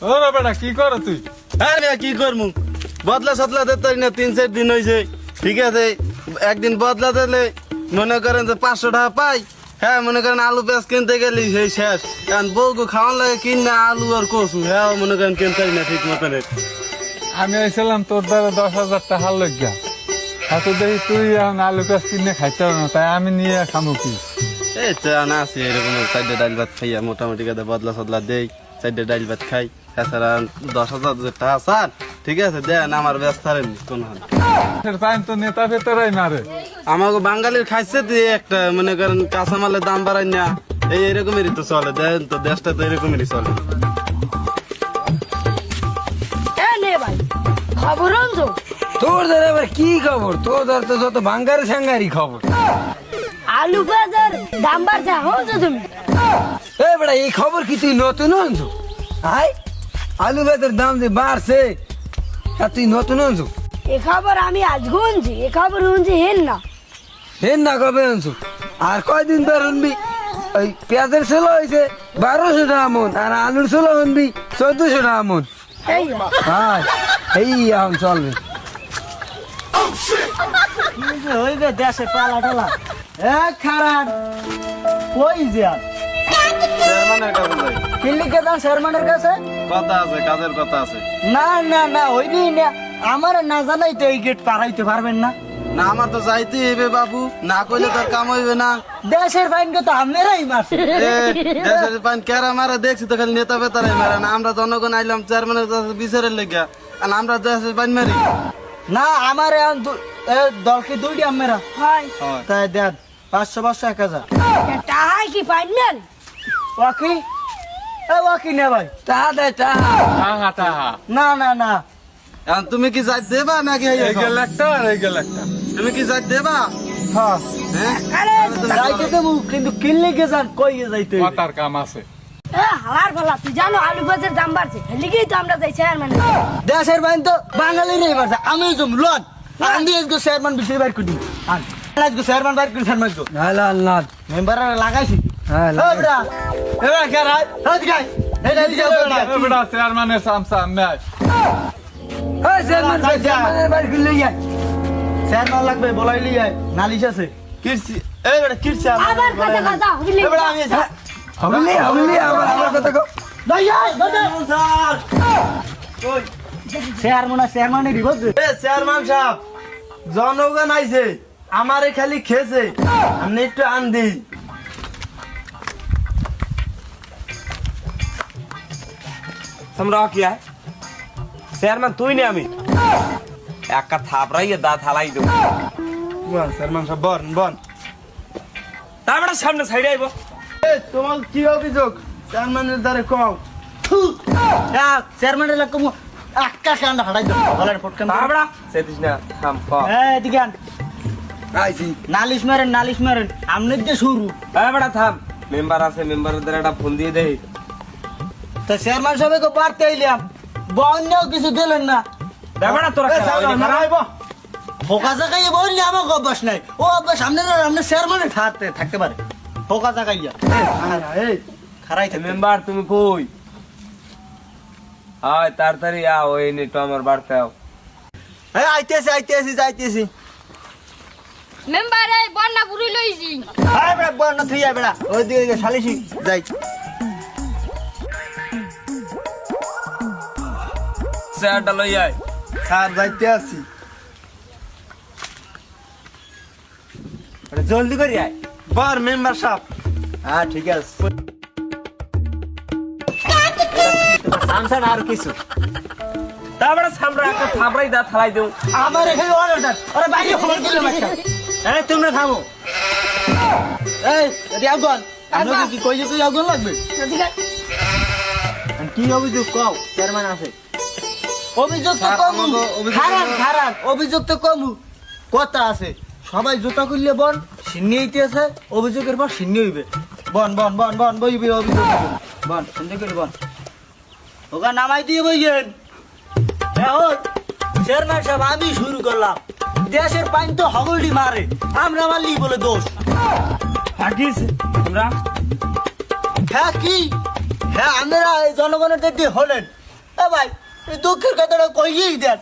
ওরে বেটা কি কর তুই? আরে কি করমু বদলা সদলা দিতে পারি না 3-4 দিন হয়েছে ঠিক আছে একদিন বদলা দিলে মনে করেন যে 500 টাকা পাই হ্যাঁ মনে করেন আলু পেঁয়াজ কিনতে গেলি সেই শেষ কারণ বউকে খাওয়ান লাগে কিন না আলু আর কচু হ্যাঁ মনে করেন কিনতে পারি না ঠিক মতন আমি আইছিলাম তোর দ্বারা 10,000 টাকা লজ্ঞা এত দেখি তুই এখন আলু পেঁয়াজ কিনে খাইতে না তাই আমি নিয়ে খামু কি? এই তো না আছে এরকম 4 ডাল ভাত খাইয়া মোটামুটি কাদা বদলা সদলা দেই 4 ডাল ভাত খাই তাছাড়া 10,000 টাকা স্যার ঠিক আছে দেন আমার ব্যস্ত হারেন কোন টাইম তো নেতা ভেতরাই মারে। আমাকে বাঙালির খাইছে দিয়ে একটা মনে করেন কাঁচামালের দাম বাড়াই না এই এরকমেরই তো চলে দেন তো দেশটা তো এরকমেরই চলে। ভাই খবর আনছো? তোর দাদা এবার কি খবর? তোর দাদা তো যত বাঙ্গারি সাঙ্গারি খবর। আলু পেঁয়াজের দাম বাড়ছে হচ্ছে তুমি? এই বেটা এই খবর কি তুই নতুন আনছো? আয় আলু পেঁয়াজের দাম যে বাড়ছে আর তুই নতুন আনছো? এ খবর আমি আজ শুনছি, এ খবর শুনছি হেন না। হেন না কবে আনছো? আর কয়দিন পর শুনবি ওই পেঁয়াজের ছিল হয়েছে 1200 টাকা মন আর আলুর ছিল শুনবি 1400 টাকা মন। এই হ্যাঁ এই এখন চলবে। হইবে দেশে পালা টালা খারাপ কই যে চেয়ারম্যানের কাছে যাই কিল্লিকে দাম চেয়ারম্যানের কাছে কথা আছে কাজের কথা আছে। না না না হইবি না আমার না জানাই তো এই গেট পারাইতে পারবেন না না আমার তো যাইতে হইবে বাবু না কইলে তোর কাম হইবে না। দেশের বাইনকে তো আপনারাই মারছে এ, দেশের পান কেরা মারা দেখছি তো খালি নেতা বেতারাই মারে না আমরা জনগণ আইলাম চেয়ারম্যানের কাছে বিচারের লেগা আর আমরা দেশের পান মারি না আমার এখন দলকে দুইটি আমরা হয় তাই দেন 500 1000 টাহাই কি পাইলেন? ওয়াকি ওয়াকি নে ভাই টাকা দে টাকা। টাহা টাহা না না না এখন তুমি কি যাই দেবা নাকি এই গেল একটা আর এই গেল একটা। তুমি কি যাই দেবা হ্যাঁ হ্যাঁ আরে যাইতে দেবো কিন্তু কিল্লিকে যান কই যাইতে হইবে? কথার কাম আছে। হালার বলা তুই জানো আলু পেঁয়াজের দাম বাড়ছে লিগেই তো আমরা যাই চেয়ারম্যান। দেশের বাইন তো বাঙালিরই বাড়ছে আমি জম লন আমি আজকে চেয়ারম্যান বিশেষ বাইর করি আজকে চেয়ারম্যান বাইর করি চেয়ারম্যান তো না না না মেম্বার লাগাইছি হ্যাঁ ও বড়া এবার কে রাত হাত গাই এই এই এ বেটা চেয়ারম্যানের সামসা ম্যাচ এই চেয়ারম্যান চেয়ারম্যানের বাড়ি খুলে যায়। চেয়ারম্যান লাগবে বলাইলি যায় নালিশ আছে কিরছি এই বেটা কিরছি আবার কথা কথা হইলি এবার আমি হবলি হবলি আমার কথা কও। ভাই স্যার কই চেয়ারম্যানের রিপোর্ট এ চেয়ারম্যান সাহেব জনগণ আইছে আমারে খালি খেছে আমি একটু আন দিই তোমরা কি আয় চেয়ারম্যান তুই নে আমি একা থাপড়াইয়ে দাঁত হালাই দেবো চেয়ারম্যান সাহেব বন বন তারপরে সামনে সাইডে আইব এ তোমার কি অভিযোগ চেয়ারম্যানের দ্বারে কও চেয়ারম্যানের লাগবে আক্কা কান্ড হাড়াই দাও গলার ফটকান তারপরে সেদিস না থাম ক এই এদিকে আন আইছি নালিশ মারেন আমনের যে শুরু তারপরে থাম মেম্বার আছে মেম্বারের দ্বারা একটা ফোন দিয়ে দেই তো চেয়ারম্যান সাহেবকে বাড়তে আইলাম বন্যাও কিছু দিলেন না তারপরে তোরা খেলা হইলি খারাপ। ফোকা জায়গায় বললে আমাকে অভ্যাস নাই ও অভ্যাস আপনার চেয়ারম্যানে থাকতে পারে ফোকা জায়গায় এই খারাই থাকবে মেম্বার তুমি কই হয় তাড়াতাড়ি আও এই নেটো আমার বাড়তে আও আইতেছি যাইতেছি মেম্বার এই বন্যা পুরি লইছি। আয় বেড়া বন্যা থুই আয় বেড়া ওই দিকে সালিশি যাই চেয়ারটা লই আয় স্যার যাইতে আছি জলদি করি আয় বার মেম্বার সাহেব হ্যাঁ ঠিক আছে সামসান আর কিছু তারপরে সামনে একটা থাপড়াই দাঁত হালাই দেবো আমার এখানে অর্ডার দেন আরে বাইরে খবর দিলে মাস্টার এই তোমরা থামো এই এদি আগুন আপনাকে কি কই যে তুই আগুন লাগবে কি অভিযোগ কও চেয়ারম্যান আছে অভিযোগ তো স্যার, কম আমাকে অভিযোগ খারাপ অভিযোগ তো কম কথা আছে সবাই জুতা করলে বন সিন্নি হইতেছে অভিযোগের পর সিন্নি হইবে বন বইবে অভিযোগ বন সিন্নি করে বন ওগা নামাই দিয়ে বইয়েন এখন চেয়ারম্যান সাহেব আমি শুরু করলাম দেশের পানি তো হগলডি মারে আমরা মারলি বলে দোষ থাকিস তোমরা হ্যাঁ কি হ্যাঁ আমরা এই জনগণের দিকে হলেন ভাই এই দুঃখের কথাটা কইয়েই দেন।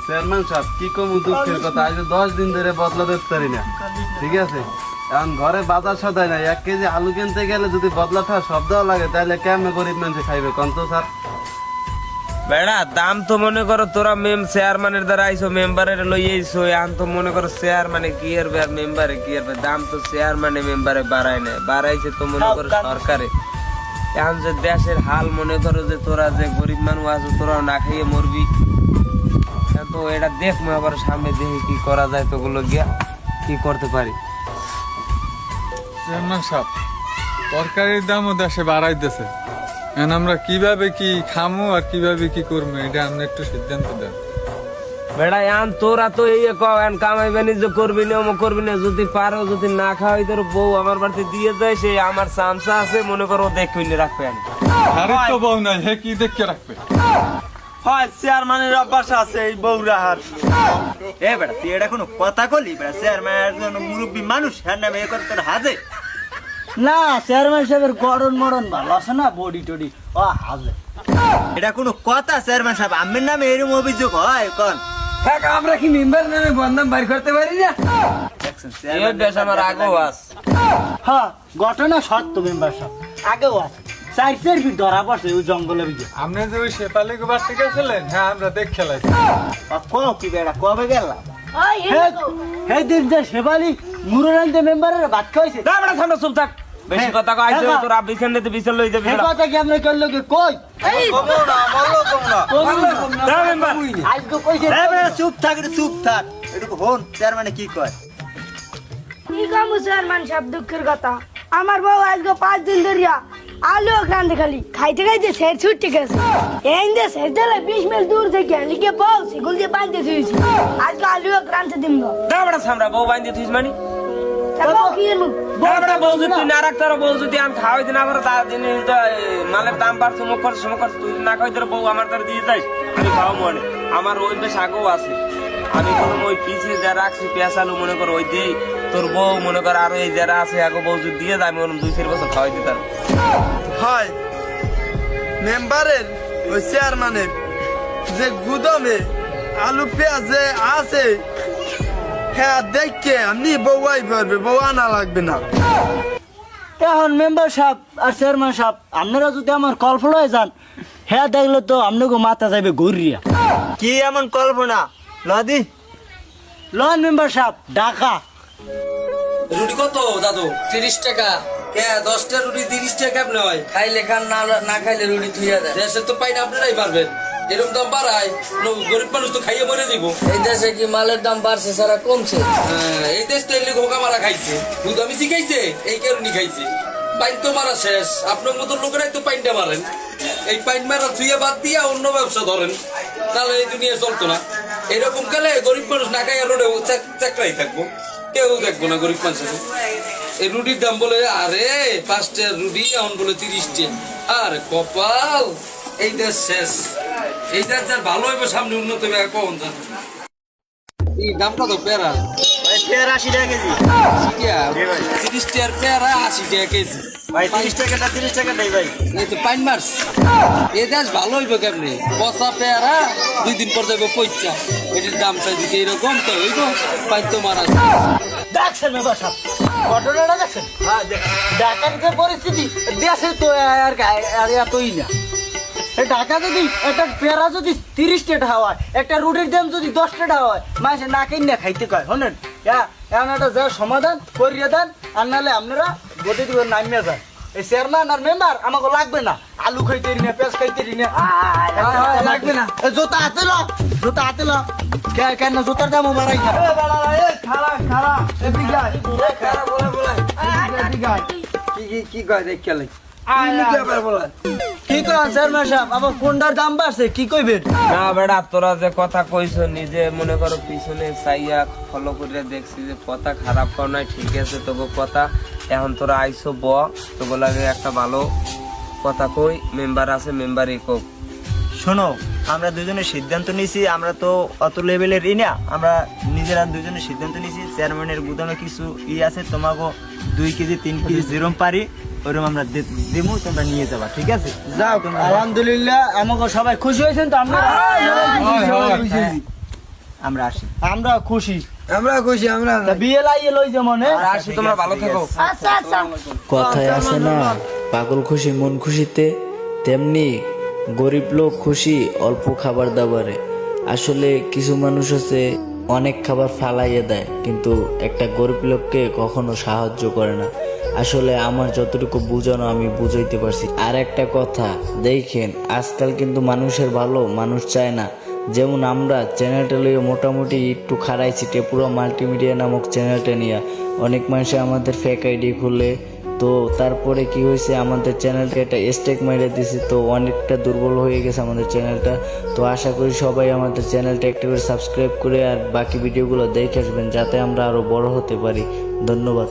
চেয়ারম্যান সাহেব কি কম দুঃখের কথা, আজ 10 দিন ধরে বদলা দিতে পারি না, ঠিক আছে? এখন ঘরে বাজার সদাই নাই, 1 কেজি আলু কিনতে গেলে যদি বদলাটা সব দেওয়া লাগে তাহলে কেমনে গরিব মানুষ খাইবে কন্ত স্যার? বেড়া দাম তো মনে করো তোরা চেয়ারম্যানের দ্বারা আইসো, মেম্বারের লই আইসো, এখন তো মনে করো চেয়ারম্যানে কি এর আর মেম্বারে কি এর, দাম তো চেয়ারম্যানে মেম্বারে বাড়ায় না, বাড়াইছে তো মনে করো সরকারে। এখন যে দেশের হাল মনে করো যে তোরা যে গরিব মানুষ আছো তোরাও না খাইয়ে মরবি, তো এটা দেখবো আবার সামনে দেখি কি করা যায়, তোগুলো গিয়া কি করতে পারি। চেয়ারম্যান সাহেব, তরকারির দামও দেশে বাড়াইতেছে, এখন আমরা কিভাবে কি খামো আর কিভাবে কি করবো এটা আপনি একটু সিদ্ধান্ত দেন। বেড়া এখন তোরা তো এই এখন কামাই বাণিজ্য করবি না, অমুক করবি না, যদি পারো যদি না খাওয়াই তোর বউ আমার বাড়িতে দিয়ে যায়, সে আমার চামচা আছে মনে করো দেখবি না রাখবে আমি। আরে তো বউ নাই, হে কি দেখে রাখবে? হয় চেয়ারম্যানের অভ্যাস আছে এই বউরাহার। এ বেটা তুই এটা কোনো কথা কলি? বেটা চেয়ারম্যান মুরব্বী মানুষ, হ্যাঁ নামে এ করে তোর হাজে না? চেয়ারম্যান সাহেবের গড়ন মরণ ভালো আছে না, বডি টডি ও হাজে। এটা কোনো কথা চেয়ারম্যান সাহেব? আমের নামে এরকম অভিযোগ হয় কোন? হ্যাঁ আমরা কি মেম্বার নামে বদনাম বাইর করতে পারি না? এই দেশ আমার আগেও আস। হ্যাঁ ঘটনা সত্য মেম্বার সাহেব, আগেও আছে। 4 ফিট ধরা পড়ছে ওই জঙ্গলের ভিতরে। আপনি যে ওই শেফালি গোবার থেকে গেছিলেন, হ্যাঁ আমরা দেখ খেলাইছি। কি বেড়া কবে গেলাম? ওই হে দিন যে শেফালি মুরুরানতে মেম্বারের ভাত খাইছে। না বেড়া ঠান্ডা চুপ থাক, বেশি কথা কয় আইছো তোরা বিছান নিতে বিছান লই যাবি। এই কথা কি আপনি করলো কি কই? না মেম্বার আজকে কইছে এ বেড়া চুপ থাক রে, চুপ থাক। এটুকু হন চেয়ারম্যানে কি কয়? কি কামু চেয়ারম্যান সাহেব, দুঃখের কথা আমার বউ আজকে 5 দিন ধরিয়া আলু রান্ধে খালি খাইতে খাইতে সের ছুটতে গেছে। এই যে সের দিলে 20 মিল দূর থেকে লিখে বউ সেগুল দিয়ে বাঁধতে থুইছি, আজকে আলু রান্ধতে দিম না। না বেড়া সামরা বউ বাইন্ধে থুইস মানে তারপর কি এলো? না বেড়া বউ যদি তুই না রাখতার, বউ যদি আমি খাওয়াই দিন আবার তার দিন মালের দাম বাড়ছে, মুখ করছে তুই না খাওয়াই তোর বউ আমার তার দিয়ে যাইস, আমি খাওয়া মনে আমার ওই বেশ আগেও আছে। আমি কোনো ওই পিছিয়ে যা রাখছি পেঁয়াজ আলু মনে করো ওই দিই, তোর বউ মনে কর আরো এই যারা আছে আগে বউ যদি দিয়ে যায় আমি ওরকম 2-4 বছর খাওয়াই দিতাম। হয় মেম্বারের ওই চেয়ারম্যানের যে গুদামে আলু পেঁয়াজ যে আছে, হ্যাঁ দেখে আমি বউ আই পারবে, বউ আনা লাগবে না। এখন মেম্বার সাহেব আর চেয়ারম্যান সাহেব আপনারা যদি আমার কল্পনায় যান, হ্যাঁ দেখলে তো আপনাকে মাথা যাবে ঘুরিয়া। কি এমন কল্পনা লদি? লন মেম্বার সাহেব ঢাকা রুটি কত দাদু? 30 টাকা। কে 10টা রুটি 30 টাকা কেমনে হয়? খাইলে খান, না খাইলে রুটি থুইয়া দেয়। দেশে তো পাই না, আপনারাই পারবেন। এরকম দাম বাড়ায়, গরিব মানুষ তো খাইয়ে মরে দিব। এই দেশে কি মালের দাম বাড়ছে সারা কমছে? এই দেশ তো এলে ঘোকা মারা খাইছে, দুধ আমি শিখাইছে, এই কারণে খাইছে। পাইন তো মারা শেষ, আপনার মতো লোকেরাই তো পাইনটা মারেন। এই পাইন মারা থুইয়া বাদ দিয়া অন্য ব্যবসা ধরেন, তাহলে এই দুনিয়া চলতো না। এরকম কালে গরিব মানুষ না খাইয়া রোডে চাকরাই থাকবো, কেউ দেখবো না গরিব মানুষ। এই রুটির দাম বলে আরে 5টা রুটি এখন বলে 30 টাকা। আর কপাল, এই দেশ শেষ। এই দেশ যার ভালো হইবে, সামনে উন্নত হবে, কখন জান এই দাম কত? পেয়ারা 80 টাকা কেজি। 30 টাকার পেয়ারা 80 টাকা কেজি। ভাই 30 টাকাটা 30 টাকা নেই ভাই। এই তো পাইন মার্স। এই দেশ ভালো হইবে কেমনে? পচা পেয়ারা 2 দিন পর যাবে পয়সা। এটির দাম চাই দিতে এরকম তো হইব, পাইন তো মারা। দেখছেন মেম্বার সাহেব ঘটনাটা দেখছেন? হ্যাঁ ঢাকার যে পরিস্থিতি দেশে তো আর এতই না। ঢাকা যদি একটা পেয়ারা যদি 30 টাকা হয়, একটা রুটির দাম যদি 10 টাকা হয়, মাসে না কিনে খাইতে কয়। শোনেন এমন একটা যা সমাধান করিয়ে দেন, আর নাহলে আপনারা গতি দিবেন নামিয়ে যান। এই চেয়ারম্যান আর মেম্বার আমাকে লাগবে না, আলু খাইতে না, পেঁয়াজ খাইতে না, লাগবে না। জোতা হাতে লো, জোতা হাতে লো। কেন জোতার দামও বাড়াই না? কি কয় দেখ খেলে কি করেন চেয়ারম্যান সাহেব? আবার কোনটার দাম বাড়ছে কি কইবেন? না বেড়া তোরা যে কথা কইছো নিজে মনে করো পিছনে চাইয়া ফলো করে দেখছি যে কথা খারাপ কর নাই, ঠিক আছে তোকে কথা। এখন তোরা আইসো তোকে লাগে একটা ভালো কথা কই, মেম্বার আছে মেম্বারই কোক। শোনো, আমরা দুজনে সিদ্ধান্ত নিয়েছি, আমরা তো অত লেভেলের না, আমরা নিজেরা দুজনে সিদ্ধান্ত নিয়েছি চেয়ারম্যানের গুদামে কিছু আছে, তোমাকে 2 কেজি 3 কেজি যেরকম পারি ওরকম আমরা দেবো, তোমরা নিয়ে যাবা, ঠিক আছে? যাও তোমরা। আলহামদুলিল্লাহ আমাকে সবাই খুশি হয়েছেন তো? আমরা আমরা আসি, আমরা খুশি, আমরা খুশি, আমরা তা বিয়ে লাইয়ে লই যেমন। আসি, তোমরা ভালো থাকো। আচ্ছা আচ্ছা কথায় আছে না, পাগল খুশি মন খুশিতে, তেমনি গরিব লোক খুশি অল্প খাবার দাবারে। আসলে কিছু মানুষ আছে অনেক খাবার ফালাইয়ে দেয়, কিন্তু একটা গরিব লোককে কখনো সাহায্য করে না। আসলে আমার যতটুকু বুঝানো আমি বুঝাইতে পারছি। আর একটা কথা দেখেন, আজকাল কিন্তু মানুষের ভালো মানুষ চায় না। যেমন আমরা চ্যানেলটা লিয়ে মোটামুটি একটু খারাইছি, টেপুরা মাল্টিমিডিয়া নামক চ্যানেলটা নিয়ে। অনেক মানুষে আমাদের ফেক আইডি খুলে, তো তারপরে কি হয়েছে, আমাদের চ্যানেলটা একটা স্টেক মেরে দিছে, তো অনেকটা দুর্বল হয়ে গেছে আমাদের চ্যানেলটা। তো আশা করি সবাই আমাদের চ্যানেলটা একটা করে সাবস্ক্রাইব করে আর বাকি ভিডিওগুলো দেখে আসবেন, যাতে আমরা আরো বড় হতে পারি। ধন্যবাদ।